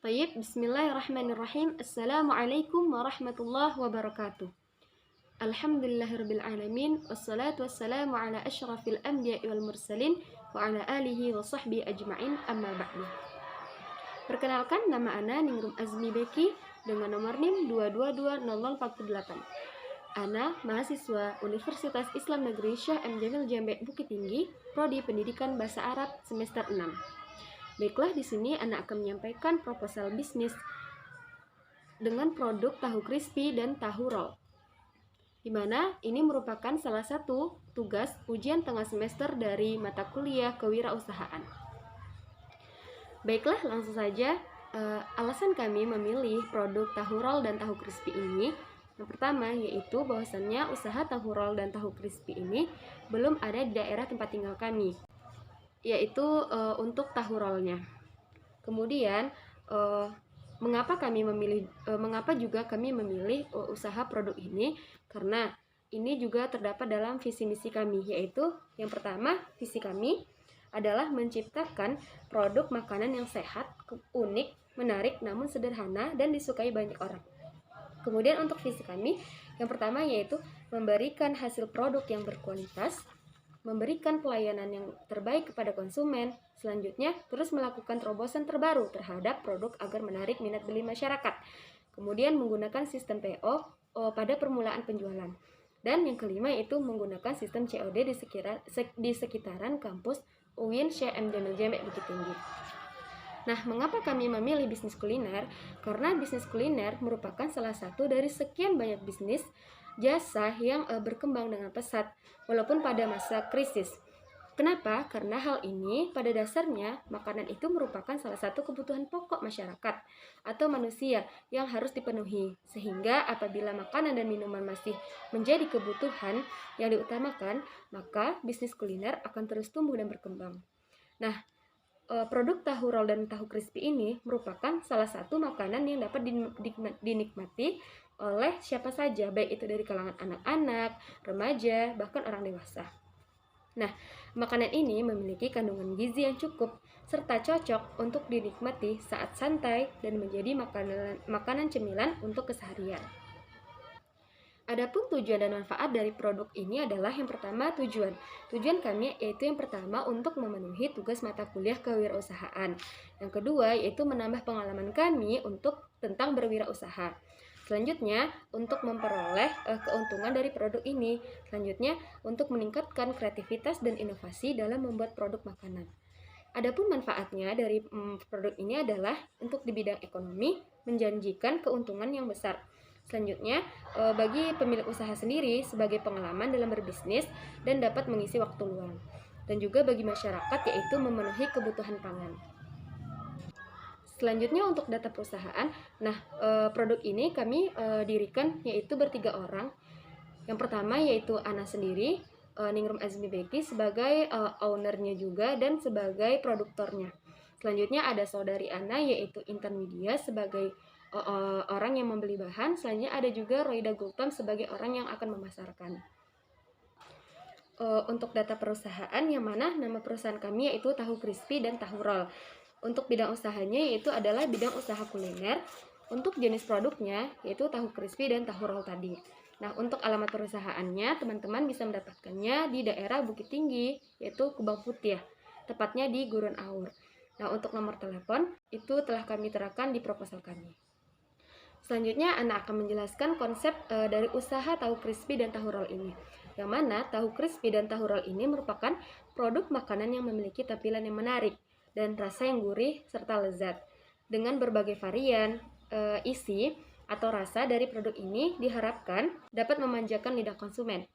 Baik, bismillahirrahmanirrahim. Assalamualaikum warahmatullahi wabarakatuh. Alhamdulillahirabbil alamin, wassalatu wassalamu ala asyrafil anbiya'i wal mursalin wa ala alihi wa sahbihi ajma'in, amma ba'du. Perkenalkan, nama ana Ningrum Azmi Beki dengan nomor NIM 2220048. Ana mahasiswa Universitas Islam Negeri Syekh M. Jamil Jambe Bukit Tinggi, Prodi Pendidikan Bahasa Arab semester 6. Baiklah, di sini Ana akan menyampaikan proposal bisnis dengan produk tahu crispy dan tahu roll, di mana ini merupakan salah satu tugas ujian tengah semester dari mata kuliah kewirausahaan. Baiklah, langsung saja. Alasan kami memilih produk tahu roll dan tahu crispy ini, yang pertama yaitu bahwasannya usaha tahu roll dan tahu crispy ini belum ada di daerah tempat tinggal kami, yaitu untuk tahu rollnya. Kemudian mengapa juga kami memilih usaha produk ini, karena ini juga terdapat dalam visi misi kami, yaitu yang pertama, visi kami adalah menciptakan produk makanan yang sehat, unik, menarik, namun sederhana dan disukai banyak orang. Kemudian untuk visi kami yang pertama yaitu memberikan hasil produk yang berkualitas, memberikan pelayanan yang terbaik kepada konsumen. Selanjutnya, terus melakukan terobosan terbaru terhadap produk agar menarik minat beli masyarakat. Kemudian menggunakan sistem PO pada permulaan penjualan. Dan yang kelima yaitu menggunakan sistem COD di sekitaran kampus UIN Syekh M. Jamil Jambe Bukit Tinggi. Nah, mengapa kami memilih bisnis kuliner? Karena bisnis kuliner merupakan salah satu dari sekian banyak bisnis jasa yang berkembang dengan pesat walaupun pada masa krisis. Kenapa? Karena hal ini pada dasarnya makanan itu merupakan salah satu kebutuhan pokok masyarakat atau manusia yang harus dipenuhi, sehingga apabila makanan dan minuman masih menjadi kebutuhan yang diutamakan, maka bisnis kuliner akan terus tumbuh dan berkembang. Nah, produk tahu roll dan tahu crispy ini merupakan salah satu makanan yang dapat dinikmati oleh siapa saja, baik itu dari kalangan anak-anak, remaja, bahkan orang dewasa. Nah, makanan ini memiliki kandungan gizi yang cukup serta cocok untuk dinikmati saat santai dan menjadi makanan cemilan untuk keseharian. Adapun tujuan dan manfaat dari produk ini adalah yang pertama tujuan kami yaitu yang pertama untuk memenuhi tugas mata kuliah kewirausahaan. Yang kedua yaitu menambah pengalaman kami tentang berwirausaha. Selanjutnya untuk memperoleh keuntungan dari produk ini. Selanjutnya untuk meningkatkan kreativitas dan inovasi dalam membuat produk makanan. Adapun manfaatnya dari produk ini adalah untuk di bidang ekonomi menjanjikan keuntungan yang besar. Selanjutnya, bagi pemilik usaha sendiri sebagai pengalaman dalam berbisnis dan dapat mengisi waktu luang. Dan juga bagi masyarakat yaitu memenuhi kebutuhan pangan. Selanjutnya untuk data perusahaan, produk ini kami dirikan yaitu bertiga orang. Yang pertama yaitu Ana sendiri, Ningrum Azmi Beki sebagai ownernya juga dan sebagai produktornya. Selanjutnya ada saudari Ana yaitu Intan Media sebagai orang yang membeli bahan. Selanjutnya ada juga Roida Gultom sebagai orang yang akan memasarkan. Untuk data perusahaan yang mana nama perusahaan kami yaitu Tahu Crispy dan Tahu Roll. Untuk bidang usahanya yaitu adalah bidang usaha kuliner. Untuk jenis produknya yaitu tahu crispy dan tahu roll tadi. Nah, untuk alamat perusahaannya teman-teman bisa mendapatkannya di daerah Bukit Tinggi yaitu Kubang Putih, tepatnya di Gurun Aur. Nah, untuk nomor telepon itu telah kami terapkan di proposal kami. Selanjutnya Ana akan menjelaskan konsep dari usaha tahu crispy dan tahu roll ini. Yang mana tahu crispy dan tahu roll ini merupakan produk makanan yang memiliki tampilan yang menarik dan rasa yang gurih serta lezat. Dengan berbagai varian, isi, atau rasa dari produk ini diharapkan dapat memanjakan lidah konsumen.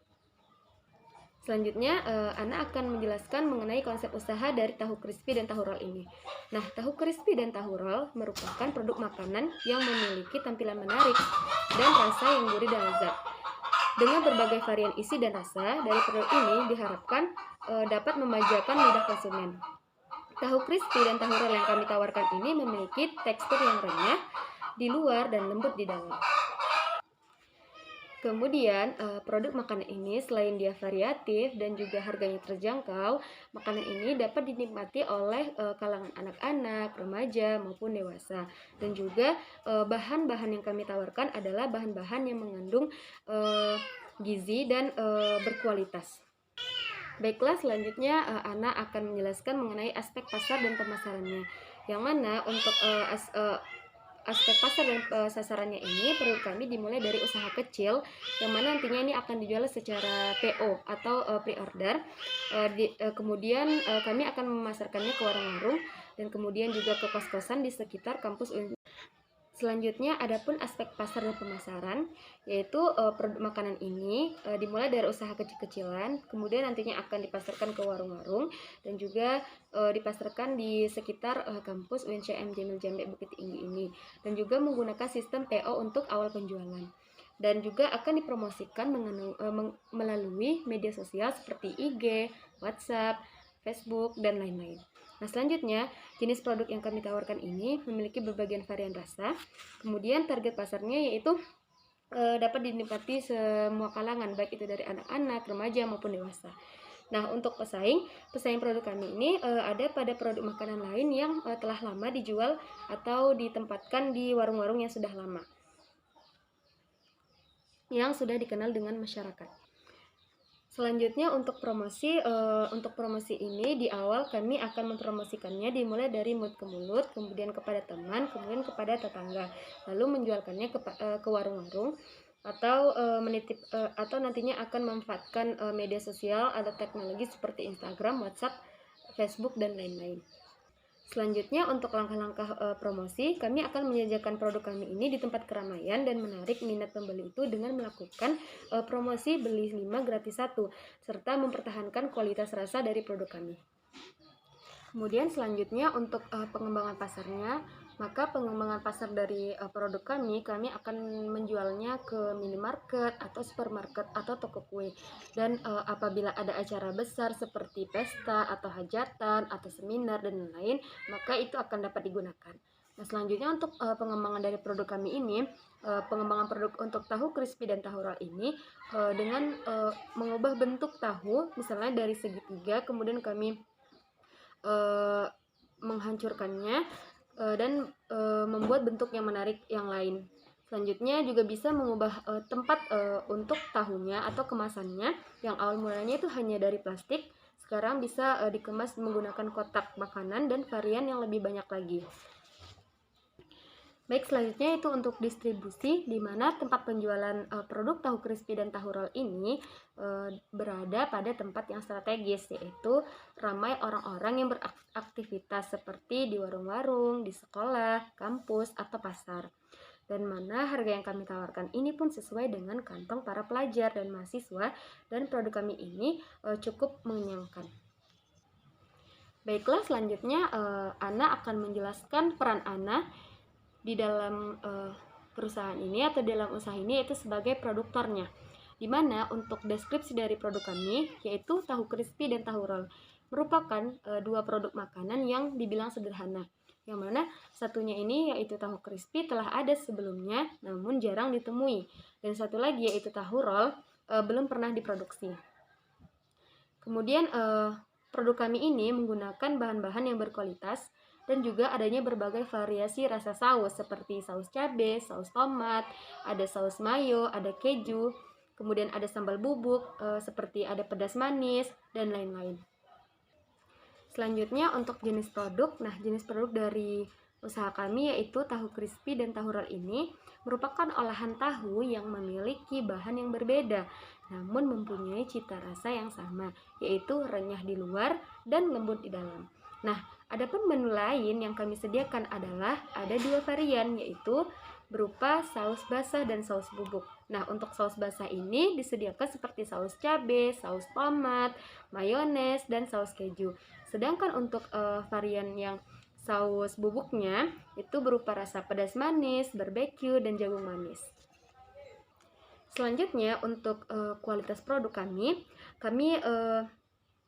Selanjutnya, Ana akan menjelaskan mengenai konsep usaha dari tahu crispy dan tahu roll ini. Nah, tahu crispy dan tahu roll merupakan produk makanan yang memiliki tampilan menarik dan rasa yang gurih dan lezat. Dengan berbagai varian isi dan rasa dari produk ini diharapkan dapat memanjakan lidah konsumen. Tahu crispy dan tahu roll yang kami tawarkan ini memiliki tekstur yang renyah di luar dan lembut di dalam. Kemudian produk makanan ini selain dia variatif dan juga harganya terjangkau, makanan ini dapat dinikmati oleh kalangan anak-anak, remaja maupun dewasa. Dan juga bahan-bahan yang kami tawarkan adalah bahan-bahan yang mengandung gizi dan berkualitas. Baiklah, selanjutnya Ana akan menjelaskan mengenai aspek pasar dan pemasarannya. Yang mana untuk aspek pasar dan sasarannya ini perlu kami dimulai dari usaha kecil yang mana nantinya ini akan dijual secara PO atau pre-order. Kemudian kami akan memasarkannya ke warung-warung dan kemudian juga ke kos-kosan di sekitar kampus. Selanjutnya adapun aspek pasar dan pemasaran, yaitu produk makanan ini dimulai dari usaha kecil-kecilan, kemudian nantinya akan dipasarkan ke warung-warung dan juga dipasarkan di sekitar kampus UNCM Jamil Jambe Bukit Tinggi ini, dan juga menggunakan sistem PO untuk awal penjualan. Dan juga akan dipromosikan melalui media sosial seperti IG, WhatsApp, Facebook, dan lain-lain. Nah, selanjutnya, jenis produk yang kami tawarkan ini memiliki berbagai varian rasa. Kemudian target pasarnya yaitu dapat dinikmati semua kalangan, baik itu dari anak-anak, remaja maupun dewasa. Nah, untuk pesaing produk kami ini ada pada produk makanan lain yang telah lama dijual atau ditempatkan di warung-warung yang sudah lama, yang sudah dikenal dengan masyarakat. Selanjutnya untuk promosi ini di awal kami akan mempromosikannya dimulai dari mulut ke mulut, kemudian kepada teman, kemudian kepada tetangga, lalu menjualkannya ke warung-warung atau atau nantinya akan memanfaatkan media sosial atau teknologi seperti Instagram, WhatsApp, Facebook, dan lain-lain. Selanjutnya untuk langkah-langkah promosi, kami akan menjajakan produk kami ini di tempat keramaian dan menarik minat pembeli itu dengan melakukan promosi beli 5 gratis 1 serta mempertahankan kualitas rasa dari produk kami. Kemudian selanjutnya untuk pengembangan pasarnya, maka pengembangan pasar dari produk kami akan menjualnya ke minimarket atau supermarket atau toko kue. Dan apabila ada acara besar seperti pesta atau hajatan atau seminar dan lain-lain, maka itu akan dapat digunakan. Nah, selanjutnya untuk pengembangan dari produk kami ini, pengembangan produk untuk tahu crispy dan tahu roll ini dengan mengubah bentuk tahu, misalnya dari segitiga, kemudian kami menghancurkannya dan membuat bentuk yang menarik yang lain. Selanjutnya juga bisa mengubah tempat untuk tahunya atau kemasannya yang awal mulanya itu hanya dari plastik, sekarang bisa dikemas menggunakan kotak makanan dan varian yang lebih banyak lagi. Baik, selanjutnya itu untuk distribusi, di mana tempat penjualan produk tahu crispy dan tahu roll ini berada pada tempat yang strategis, yaitu ramai orang-orang yang beraktivitas seperti di warung-warung, di sekolah, kampus, atau pasar. Dan mana harga yang kami tawarkan ini pun sesuai dengan kantong para pelajar dan mahasiswa, dan produk kami ini cukup mengenyangkan. Baiklah, selanjutnya Ana akan menjelaskan peran Ana di dalam perusahaan ini atau dalam usaha ini, yaitu sebagai produktornya, di mana untuk deskripsi dari produk kami yaitu tahu crispy dan tahu roll merupakan dua produk makanan yang dibilang sederhana, yang mana satunya ini yaitu tahu crispy telah ada sebelumnya namun jarang ditemui, dan satu lagi yaitu tahu roll belum pernah diproduksi. Kemudian produk kami ini menggunakan bahan-bahan yang berkualitas dan juga adanya berbagai variasi rasa saus seperti saus cabai, saus tomat, ada saus mayo, ada keju, kemudian ada sambal bubuk seperti ada pedas manis, dan lain-lain. Selanjutnya untuk jenis produk, nah jenis produk dari usaha kami yaitu tahu crispy dan tahu roll ini merupakan olahan tahu yang memiliki bahan yang berbeda namun mempunyai cita rasa yang sama, yaitu renyah di luar dan lembut di dalam. Nah, adapun menu lain yang kami sediakan adalah ada dua varian, yaitu berupa saus basah dan saus bubuk. Nah, untuk saus basah ini disediakan seperti saus cabai, saus tomat, mayones, dan saus keju. Sedangkan untuk varian yang saus bubuknya itu berupa rasa pedas manis, barbeque, dan jagung manis. Selanjutnya untuk kualitas produk kami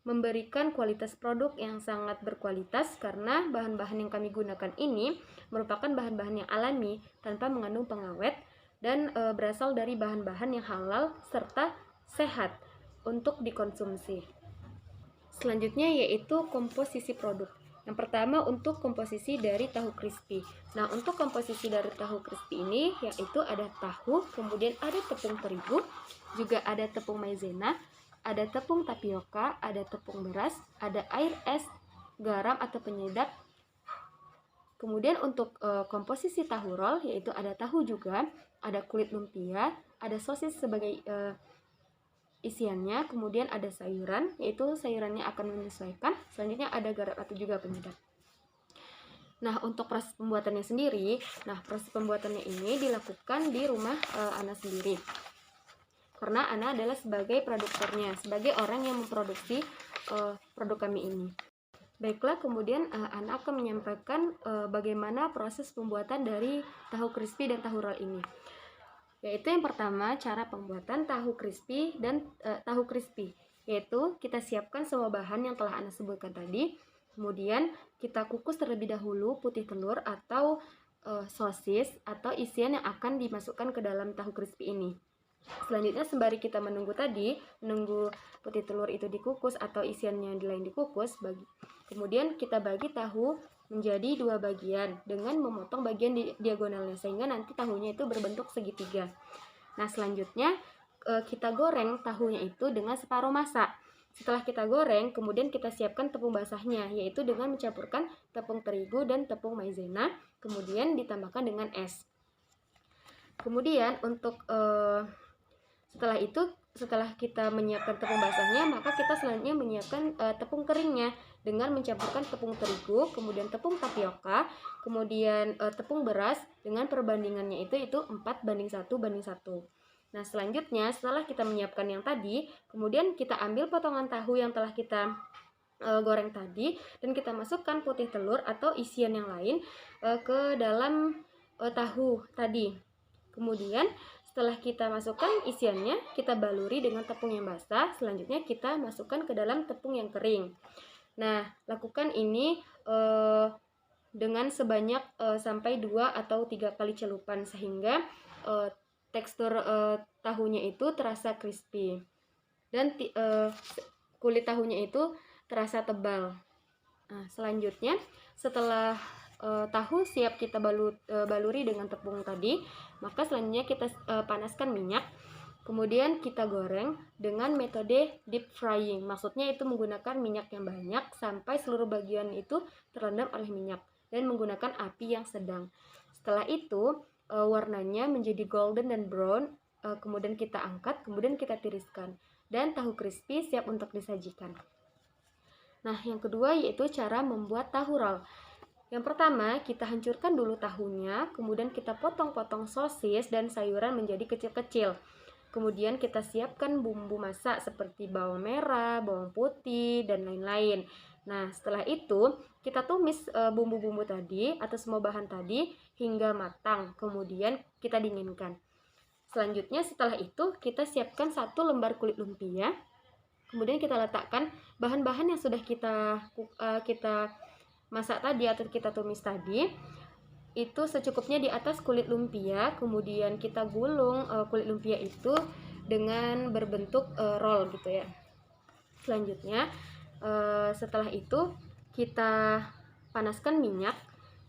memberikan kualitas produk yang sangat berkualitas karena bahan-bahan yang kami gunakan ini merupakan bahan-bahan yang alami tanpa mengandung pengawet dan berasal dari bahan-bahan yang halal serta sehat untuk dikonsumsi. Selanjutnya yaitu komposisi produk. Yang pertama untuk komposisi dari tahu crispy. Nah, untuk komposisi dari tahu crispy ini yaitu ada tahu, kemudian ada tepung terigu, juga ada tepung maizena, ada tepung tapioka, ada tepung beras, ada air es, garam atau penyedap. Kemudian untuk komposisi tahu roll yaitu ada tahu juga, ada kulit lumpia, ada sosis sebagai isiannya, kemudian ada sayuran, yaitu sayurannya akan menyesuaikan. Selanjutnya ada garam atau juga penyedap. Nah, untuk proses pembuatannya sendiri, proses pembuatannya ini dilakukan di rumah Ana sendiri. Karena Ana adalah sebagai produktornya, sebagai orang yang memproduksi produk kami ini. Baiklah, kemudian Ana akan menyampaikan bagaimana proses pembuatan dari tahu crispy dan tahu roll ini. Yaitu yang pertama, cara pembuatan tahu crispy dan tahu crispy. Yaitu kita siapkan semua bahan yang telah Ana sebutkan tadi. Kemudian kita kukus terlebih dahulu putih telur atau sosis atau isian yang akan dimasukkan ke dalam tahu crispy ini. Selanjutnya sembari kita menunggu putih telur itu dikukus atau isiannya lain dikukus, kemudian kita bagi tahu menjadi 2 bagian dengan memotong bagian diagonalnya sehingga nanti tahunya itu berbentuk segitiga. Nah, selanjutnya kita goreng tahunya itu dengan separuh masak. Setelah kita goreng, kemudian kita siapkan tepung basahnya, yaitu dengan mencampurkan tepung terigu dan tepung maizena, kemudian ditambahkan dengan es. Kemudian untuk setelah kita menyiapkan tepung basahnya, maka kita selanjutnya menyiapkan tepung keringnya dengan mencampurkan tepung terigu, kemudian tepung tapioka, kemudian tepung beras dengan perbandingannya itu 4:1:1. Nah, selanjutnya setelah kita menyiapkan yang tadi, kemudian kita ambil potongan tahu yang telah kita goreng tadi dan kita masukkan putih telur atau isian yang lain ke dalam tahu tadi. Kemudian setelah kita masukkan isiannya, kita baluri dengan tepung yang basah. Selanjutnya kita masukkan ke dalam tepung yang kering. Nah, lakukan ini dengan sebanyak sampai 2 atau 3 kali celupan sehingga tekstur tahunya itu terasa crispy dan kulit tahunya itu terasa tebal. Nah, selanjutnya setelah tahu siap kita baluri dengan tepung tadi, maka selanjutnya kita panaskan minyak, kemudian kita goreng dengan metode deep frying. Maksudnya itu menggunakan minyak yang banyak sampai seluruh bagian itu terendam oleh minyak dan menggunakan api yang sedang. Setelah itu warnanya menjadi golden dan brown, kemudian kita angkat, kemudian kita tiriskan dan tahu crispy siap untuk disajikan. Nah, yang kedua yaitu cara membuat tahu roll. Yang pertama, kita hancurkan dulu tahunya, kemudian kita potong-potong sosis dan sayuran menjadi kecil-kecil. Kemudian kita siapkan bumbu masak seperti bawang merah, bawang putih, dan lain-lain. Nah, setelah itu kita tumis bumbu-bumbu tadi atau semua bahan tadi hingga matang, kemudian kita dinginkan. Selanjutnya setelah itu kita siapkan 1 lembar kulit lumpia. Kemudian kita letakkan bahan-bahan yang sudah kita masak tadi atau kita tumis tadi itu secukupnya di atas kulit lumpia. Kemudian kita gulung kulit lumpia itu dengan berbentuk roll gitu ya. Selanjutnya setelah itu kita panaskan minyak,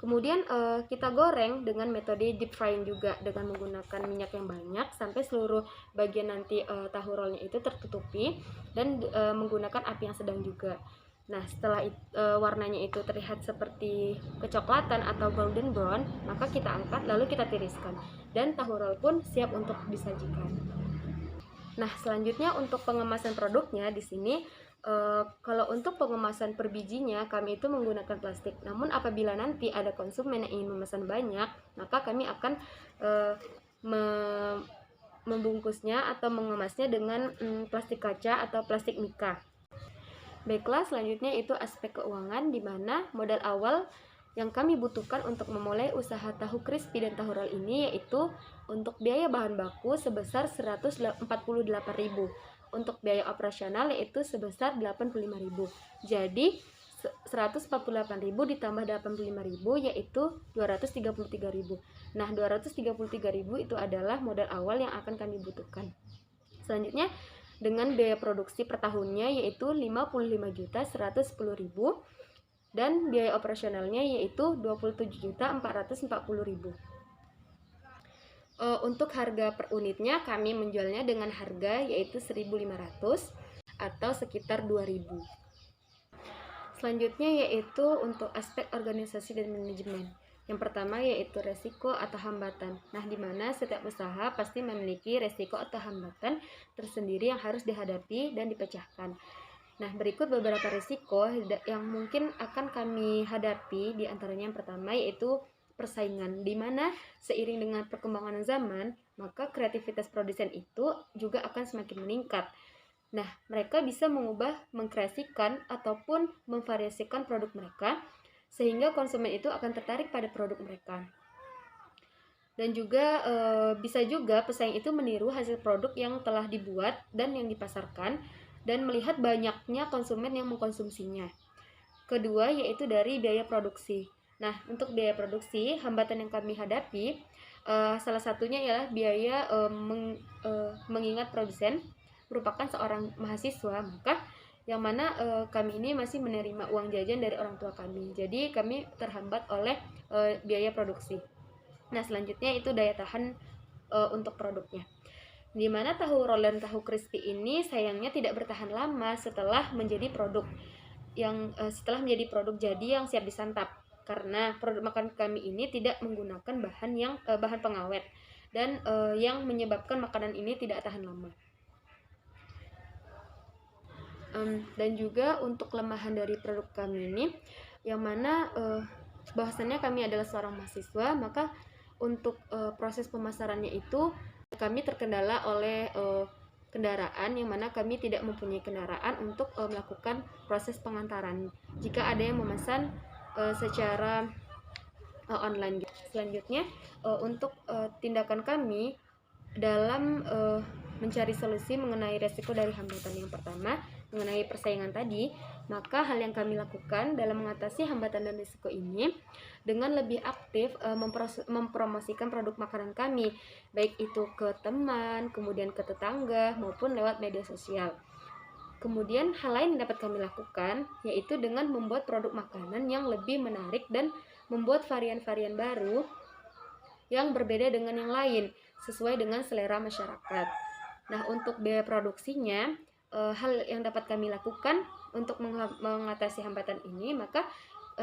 kemudian kita goreng dengan metode deep frying juga dengan menggunakan minyak yang banyak sampai seluruh bagian nanti tahu rollnya itu tertutupi dan menggunakan api yang sedang juga. Nah, setelah warnanya itu terlihat seperti kecoklatan atau golden brown, maka kita angkat lalu kita tiriskan dan tahu roll pun siap untuk disajikan. Nah, selanjutnya untuk pengemasan produknya di sini kalau untuk pengemasan per bijinya kami itu menggunakan plastik. Namun apabila nanti ada konsumen yang ingin memesan banyak, maka kami akan membungkusnya atau mengemasnya dengan plastik kaca atau plastik mika. Baiklah, selanjutnya itu aspek keuangan di mana modal awal yang kami butuhkan untuk memulai usaha tahu crispy dan tahu roll ini yaitu untuk biaya bahan baku sebesar 148.000. Untuk biaya operasional yaitu sebesar 85.000. Jadi 148.000 ditambah 85.000 yaitu 233.000. Nah, 233.000 itu adalah modal awal yang akan kami butuhkan. Selanjutnya dengan biaya produksi per tahunnya yaitu 55.110.000 dan biaya operasionalnya yaitu 27.440.000. Untuk harga per unitnya kami menjualnya dengan harga yaitu 1.500 atau sekitar 2.000. Selanjutnya yaitu untuk aspek organisasi dan manajemen. Yang pertama yaitu resiko atau hambatan. Nah, di mana setiap usaha pasti memiliki resiko atau hambatan tersendiri yang harus dihadapi dan dipecahkan. Nah, berikut beberapa resiko yang mungkin akan kami hadapi. Di antaranya yang pertama yaitu persaingan, di mana seiring dengan perkembangan zaman, maka kreativitas produsen itu juga akan semakin meningkat. Nah, mereka bisa mengubah, mengkreasikan, ataupun memvariasikan produk mereka, sehingga konsumen itu akan tertarik pada produk mereka. Dan juga bisa juga pesaing itu meniru hasil produk yang telah dibuat dan yang dipasarkan, dan melihat banyaknya konsumen yang mengkonsumsinya. Kedua, yaitu dari biaya produksi. Nah, untuk biaya produksi, hambatan yang kami hadapi, salah satunya ialah biaya mengingat produsen merupakan seorang mahasiswa, maka yang mana kami ini masih menerima uang jajan dari orang tua kami. Jadi kami terhambat oleh biaya produksi. Nah, selanjutnya itu daya tahan untuk produknya. Di mana tahu roll dan tahu crispy ini sayangnya tidak bertahan lama setelah menjadi produk jadi yang siap disantap, karena produk makan kami ini tidak menggunakan bahan pengawet dan yang menyebabkan makanan ini tidak tahan lama. Dan juga untuk kelemahan dari produk kami ini, yang mana bahwasannya kami adalah seorang mahasiswa, maka untuk proses pemasarannya itu kami terkendala oleh kendaraan, yang mana kami tidak mempunyai kendaraan untuk melakukan proses pengantaran jika ada yang memesan secara online. Selanjutnya untuk tindakan kami dalam mencari solusi mengenai resiko dari hambatan yang pertama mengenai persaingan tadi, maka hal yang kami lakukan dalam mengatasi hambatan dan risiko ini dengan lebih aktif mempromosikan produk makanan kami, baik itu ke teman, kemudian ke tetangga, maupun lewat media sosial. Kemudian hal lain yang dapat kami lakukan yaitu dengan membuat produk makanan yang lebih menarik dan membuat varian-varian baru yang berbeda dengan yang lain sesuai dengan selera masyarakat. Nah, untuk biaya produksinya, hal yang dapat kami lakukan untuk mengatasi hambatan ini, maka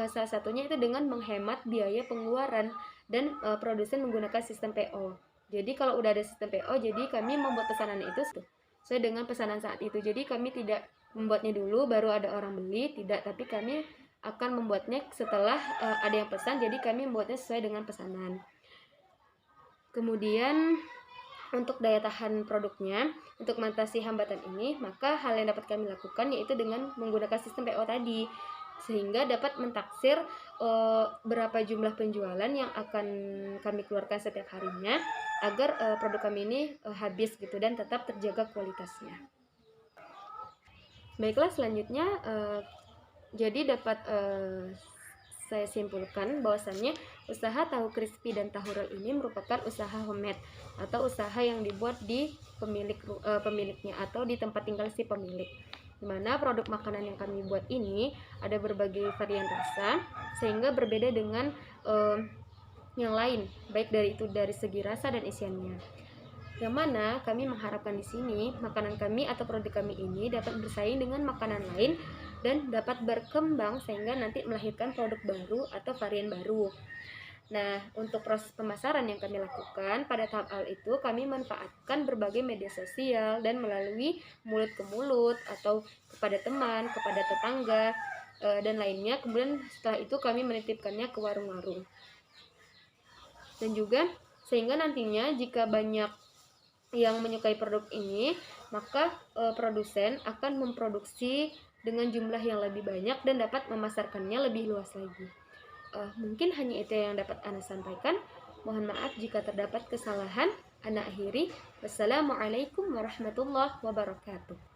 salah satunya itu dengan menghemat biaya pengeluaran dan produsen menggunakan sistem PO. Jadi kalau udah ada sistem PO, jadi kami membuat pesanan itu sesuai dengan pesanan saat itu. Jadi kami tidak membuatnya dulu baru ada orang beli, tidak, tapi kami akan membuatnya setelah ada yang pesan, jadi kami membuatnya sesuai dengan pesanan. Kemudian untuk daya tahan produknya, untuk mengatasi hambatan ini, maka hal yang dapat kami lakukan yaitu dengan menggunakan sistem PO tadi, sehingga dapat mentaksir berapa jumlah penjualan yang akan kami keluarkan setiap harinya agar produk kami ini habis gitu dan tetap terjaga kualitasnya. Baiklah, selanjutnya jadi dapat saya simpulkan bahwasannya usaha tahu crispy dan tahu roll ini merupakan usaha homemade atau usaha yang dibuat di pemiliknya atau di tempat tinggal si pemilik. Dimana produk makanan yang kami buat ini ada berbagai varian rasa sehingga berbeda dengan yang lain, baik dari segi rasa dan isiannya. Yang mana kami mengharapkan di sini makanan kami atau produk kami ini dapat bersaing dengan makanan lain dan dapat berkembang sehingga nanti melahirkan produk baru atau varian baru. Nah, untuk proses pemasaran yang kami lakukan pada tahap awal itu kami manfaatkan berbagai media sosial dan melalui mulut ke mulut atau kepada teman, kepada tetangga dan lainnya. Kemudian setelah itu kami menitipkannya ke warung-warung. Dan juga sehingga nantinya jika banyak yang menyukai produk ini, maka produsen akan memproduksi dengan jumlah yang lebih banyak dan dapat memasarkannya lebih luas lagi. Mungkin hanya itu yang dapat Ana sampaikan. Mohon maaf jika terdapat kesalahan. Ana akhiri. Wassalamualaikum warahmatullahi wabarakatuh.